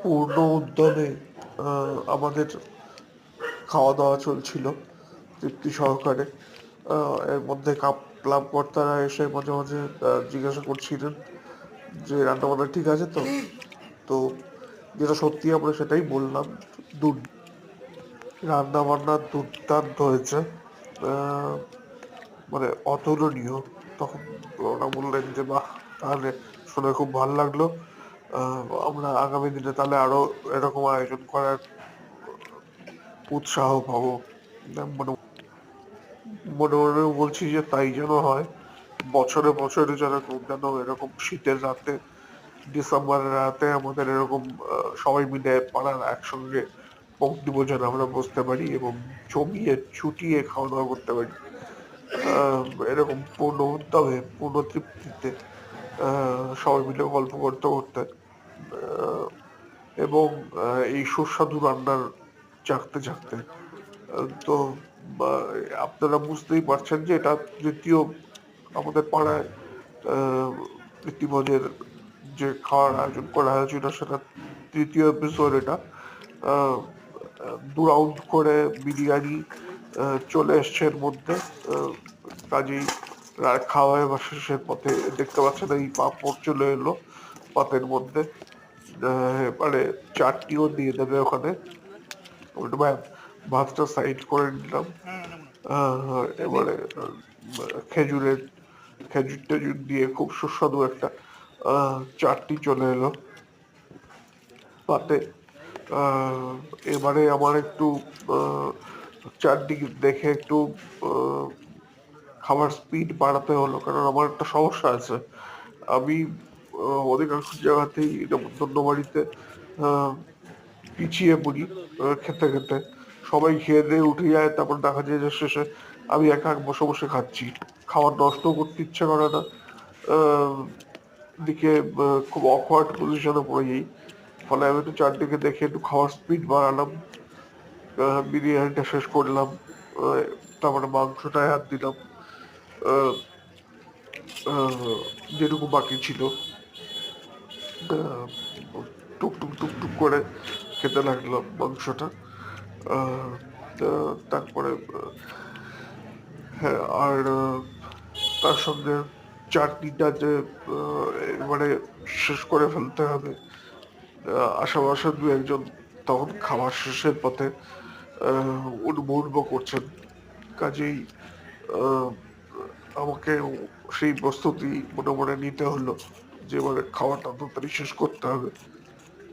পূর্ণ উদ্যমে আমাদের খাওয়া দাওয়া চলছিল তৃপ্তি সহকারে। এর মধ্যে ক্লাব কর্তারা এসে মাঝে মাঝে জিজ্ঞাসা করছিলেন যে রান্না বান্না ঠিক আছে তো। তো যেটা সত্যি আমরা সেটাই বললাম। দূর রান্না বান্না দুর্দান্ত হয়েছে, আহ, মানে অতুলনীয়। তখন ওরা বললেন যে বাহ, তাহলে শুনে খুব ভালো লাগলো। আমরা আগামী দিনে তাহলে আরো এরকম আয়োজন করার উৎসাহ পাবো। মনে মনে মনে বলছি যে তাই যেন হয়। বছরে বছরে যেন এরকম শীতের রাতে, ডিসেম্বরের রাতে আমাদের এরকম সবাই মিলে পাড়ার একসঙ্গে পঙ্ক্তি ভোজনে আমরা বসতে পারি এবং জমিয়ে চুটিয়ে খাওয়া দাওয়া করতে পারি। এরকম পূর্ণ উদ্যমে, পূর্ণ তৃপ্তিতে, সবাই মিলে গল্প করতে করতে, আহ, এবং এই সুস্বাদু রান্নার চাখতে চাখতে। তো আপনারা বুঝতেই পারছেন যে এটা তৃতীয় আমাদের পাড়ায় প্রীতিভোজের যে খাওয়ার আয়োজন করা হয়েছিল সেটা তৃতীয় এপিসোড এটা। আহ, 2 রাউন্ড করে বিরিয়ানি চলে এসছে এর মধ্যে। কাজেই খাওয়া এবার শেষের পথে। দেখতে পাচ্ছেন এই পাঁপড় চলে এলো পাতের মধ্যে। এবারে চাটনিও দিয়ে দেবে ওখানে। ওটা ভাতটা সাইড করে নিলাম। এবারে খেজুরের খেজুর টেজুর দিয়ে খুব সুস্বাদু একটা চাটনি চলে এলো পাতে। আহ, এবারে আমার একটু আহ, চারদিকে দেখে একটু আহ, খাবার স্পিড বাড়াতে হলো, কারণ আমার একটা সমস্যা আছে। আমি অধিকাংশ জায়গাতেই নেমন্তন্ন বাড়িতে আহ, পিছিয়ে পড়ি খেতে খেতে। সবাই খেয়ে দিয়ে উঠে যায়, তারপর দেখা যায় যে শেষে আমি একা এক বসে বসে খাচ্ছি। খাবার নষ্ট করতে ইচ্ছে করে না। আহ, দিকে খুব অকওয়ার্ড পজিশনে পড়ে যাই। ফলে আমি একটু চারদিকে দেখে একটু খাওয়ার স্পিড বাড়ালাম। বিরিয়ানিটা শেষ করলাম। আহ, তারপরে মাংসটায় হাত দিলাম। আহ, যেটুকু বাকি ছিল আহ, টুকটুক টুকটুক করে খেতে লাগলাম মাংসটা। আহ, তারপরে হ্যাঁ, আর তার সঙ্গে চাটনিটা যে এবারে শেষ করে ফেলতে হবে। আশেপাশে দু একজন তখন খাওয়ার শেষের পথে উঠবো করছেন। কাজেই আহ, আমাকে সেই প্রস্তুতি মনে মনে নিতে হলো যে এবারে খাওয়াটা তাড়াতাড়ি শেষ করতে হবে।